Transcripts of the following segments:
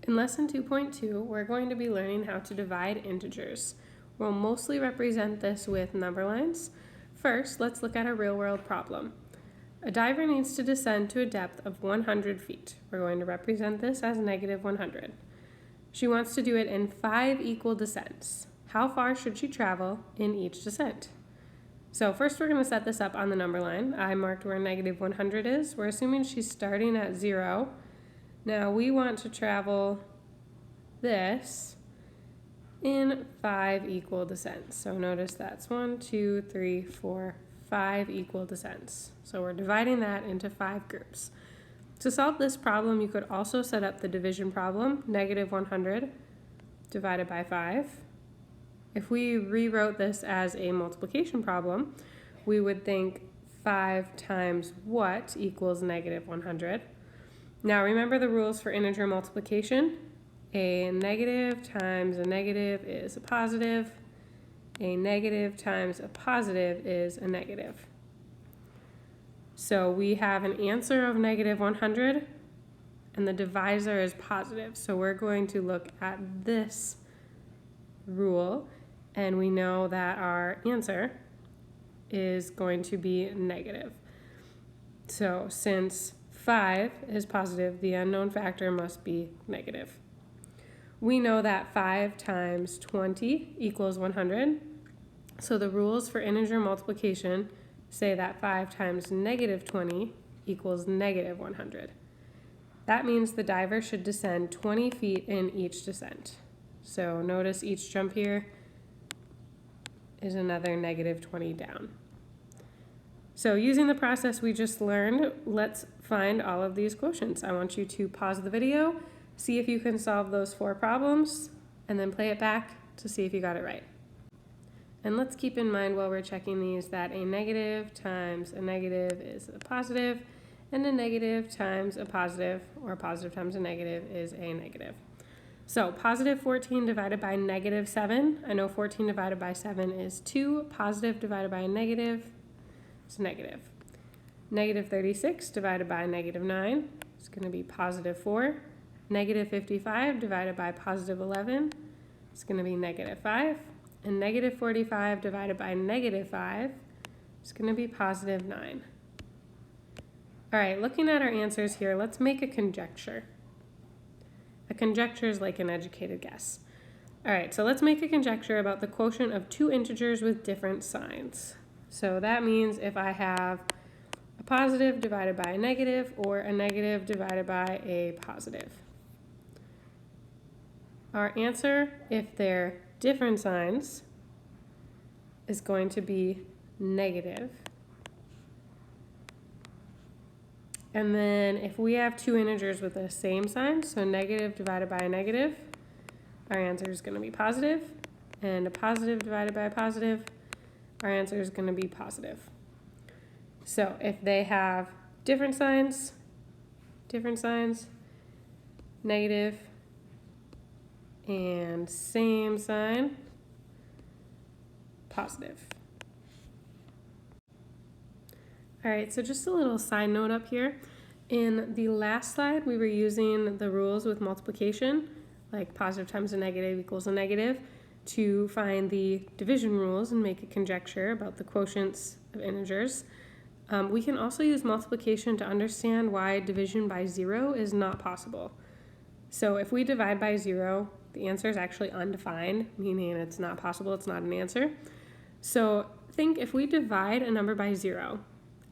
In Lesson 2.2, we're going to be learning how to divide integers. We'll mostly represent this with number lines. First, let's look at a real-world problem. A diver needs to descend to a depth of 100 feet. We're going to represent this as negative 100. She wants to do it in 5 equal descents. How far should she travel in each descent? So first we're going to set this up on the number line. I marked where negative 100 is. We're assuming she's starting at 0. Now we want to travel this in 5 equal descents. So notice that's 1, 2, 3, 4, 5 equal descents. So we're dividing that into 5 groups. To solve this problem, you could also set up the division problem, negative 100 divided by 5. If we rewrote this as a multiplication problem, we would think 5 times what equals negative 100. Now remember the rules for integer multiplication. A negative times a negative is a positive. A negative times a positive is a negative. So we have an answer of negative 100 and the divisor is positive. So we're going to look at this rule and we know that our answer is going to be negative. So since 5 is positive, the unknown factor must be negative. We know that 5 times 20 equals 100. So the rules for integer multiplication say that 5 times negative 20 equals negative 100. That means the diver should descend 20 feet in each descent. So notice each jump here is another negative 20 down. So using the process we just learned, let's find all of these quotients. I want you to pause the video, see if you can solve those 4 problems, and then play it back to see if you got it right. And let's keep in mind while we're checking these that a negative times a negative is a positive, and a negative times a positive, or a positive times a negative, is a negative. So positive 14 divided by negative 7, I know 14 divided by 7 is 2, positive divided by a negative is negative. Negative 36 divided by negative 9 is going to be positive 4. Negative 55 divided by positive 11 is going to be negative 5. And negative 45 divided by negative 5 is going to be positive 9. All right, looking at our answers here, let's make a conjecture. A conjecture is like an educated guess. All right, so let's make a conjecture about the quotient of 2 integers with different signs. So that means if I have a positive divided by a negative or a negative divided by a positive. Our answer, if they're different signs, is going to be negative. And then if we have 2 integers with the same sign, so negative divided by a negative, our answer is going to be positive. And a positive divided by a positive, our answer is going to be positive. So if they have different signs, negative, and same sign, positive. All right, so just a little side note up here. In the last slide, we were using the rules with multiplication, like positive times a negative equals a negative, to find the division rules and make a conjecture about the quotients of integers. We can also use multiplication to understand why division by 0 is not possible. So if we divide by 0, the answer is actually undefined, meaning it's not possible, it's not an answer. So think if we divide a number by 0,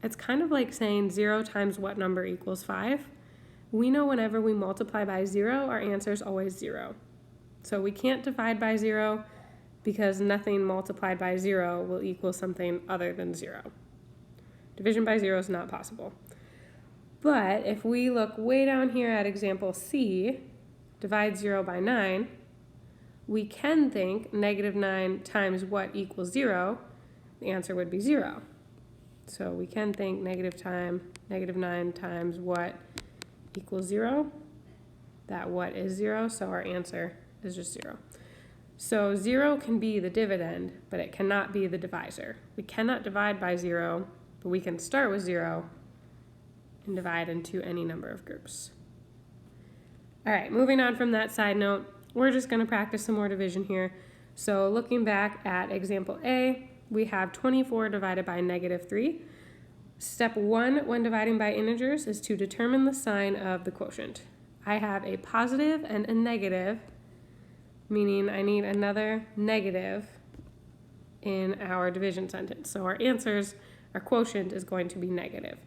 it's kind of like saying 0 times what number equals 5. We know whenever we multiply by 0, our answer is always 0. So we can't divide by 0 because nothing multiplied by 0 will equal something other than 0. Division by 0 is not possible. But if we look way down here at example C, divide 0 by 9, we can think negative 9 times what equals 0, the answer would be 0. So we can think negative 9 times what equals 0, that what is 0, so our answer is just 0. So 0 can be the dividend, but it cannot be the divisor. We cannot divide by 0, but we can start with 0 and divide into any number of groups. All right, moving on from that side note, we're just going to practice some more division here. So looking back at example A, we have 24 divided by -3. Step 1 when dividing by integers is to determine the sign of the quotient. I have a positive and a negative, meaning I need another negative in our division sentence. So our quotient is going to be negative.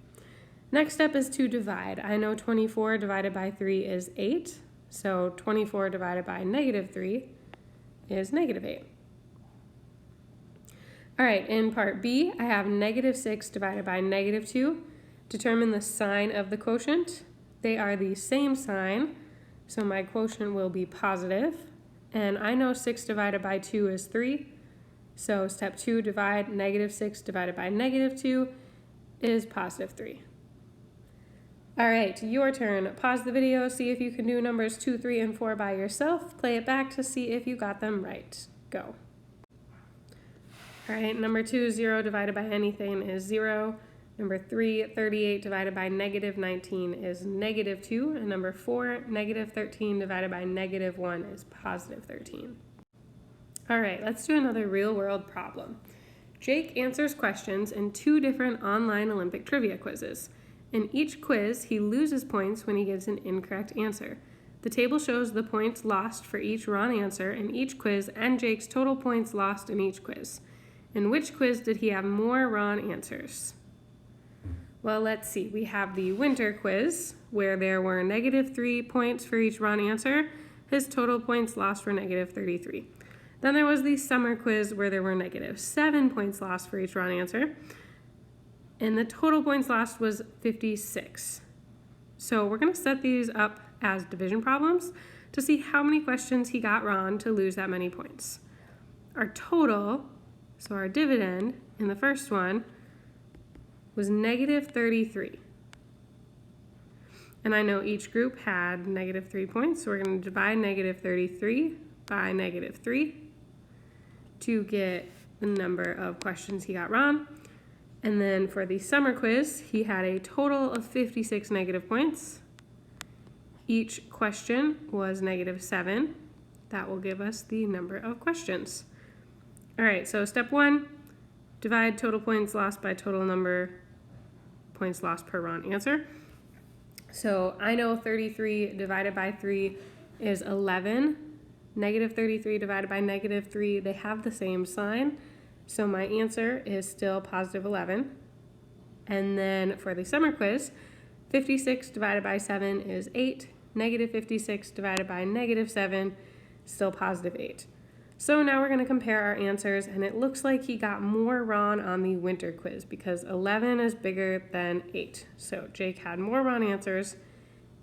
Next step is to divide. I know 24 divided by 3 is 8, so 24 divided by -3 is -8. All right, in part B, I have -6 divided by -2. Determine the sign of the quotient. They are the same sign, so my quotient will be positive. And I know 6 divided by 2 is 3, so step 2, divide. -6 divided by -2 is +3. All right, your turn. Pause the video, see if you can do numbers 2, 3, and 4 by yourself. Play it back to see if you got them right. Go. All right, number 2, 0 divided by anything is 0. Number 3, 38 divided by -19 is -2. And number 4, -13 divided by -1 is +13. All right, let's do another real-world problem. Jake answers questions in 2 different online Olympic trivia quizzes. In each quiz, he loses points when he gives an incorrect answer. The table shows the points lost for each wrong answer in each quiz and Jake's total points lost in each quiz. In which quiz did he have more wrong answers? Well, let's see. We have the winter quiz, where there were -3 points for each wrong answer. His total points lost were -33. Then there was the summer quiz, where there were -7 points lost for each wrong answer. And the total points lost was 56. So we're going to set these up as division problems to see how many questions he got wrong to lose that many points. Our total, so our dividend in the first one, was -33. And I know each group had -3 points, so we're going to divide -33 by -3 to get the number of questions he got wrong. And then for the summer quiz, he had a total of 56 negative points. Each question was -7. That will give us the number of questions. All right, so step 1, divide total points lost by total number points lost per wrong answer. So I know 33 divided by 3 is 11. -33 divided by -3, they have the same sign. So my answer is still +11. And then for the summer quiz, 56 divided by 7 is 8. -56 divided by -7, still +8. So now we're going to compare our answers, and it looks like he got more wrong on the winter quiz because 11 is bigger than 8. So Jake had more wrong answers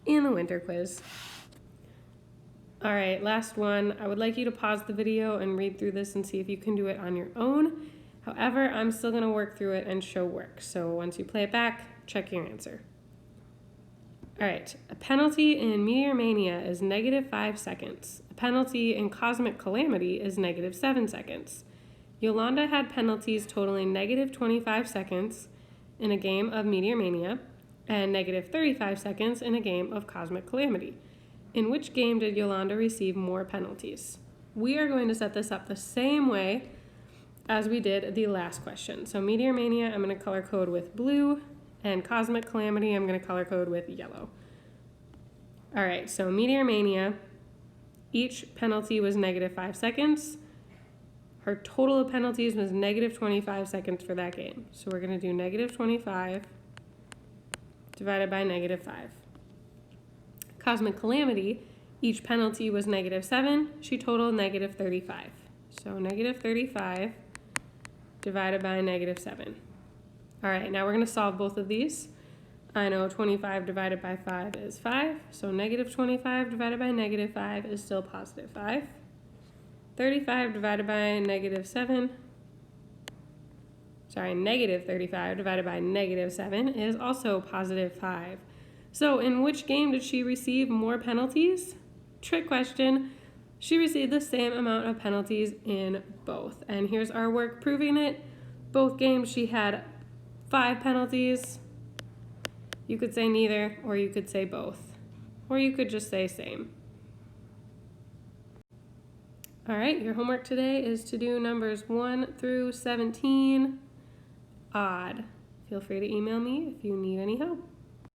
in the winter quiz. All right, last one. I would like you to pause the video and read through this and see if you can do it on your own. However, I'm still going to work through it and show work. So once you play it back, check your answer. All right, a penalty in Meteor Mania is -5 seconds. A penalty in Cosmic Calamity is -7 seconds. Yolanda had penalties totaling -25 seconds in a game of Meteor Mania and -35 seconds in a game of Cosmic Calamity. In which game did Yolanda receive more penalties? We are going to set this up the same way as we did the last question. So Meteor Mania, I'm going to color code with blue, and Cosmic Calamity, I'm going to color code with yellow. All right, so Meteor Mania, each penalty was -5 seconds. Her total of penalties was -25 seconds for that game. So we're going to do -25 divided by -5. Cosmic Calamity, each penalty was -7. She totaled -35. So -35 divided by -7. All right, now we're going to solve both of these. I know 25 divided by 5 is 5. So -25 divided by -5 is still +5. 35 divided by -7. Sorry, -35 divided by -7 is also +5. So in which game did she receive more penalties? Trick question. She received the same amount of penalties in both. And here's our work proving it. Both games she had 5 penalties. You could say neither, or you could say both. or you could just say same. All right, your homework today is to do numbers 1 through 17 odd. Feel free to email me if you need any help.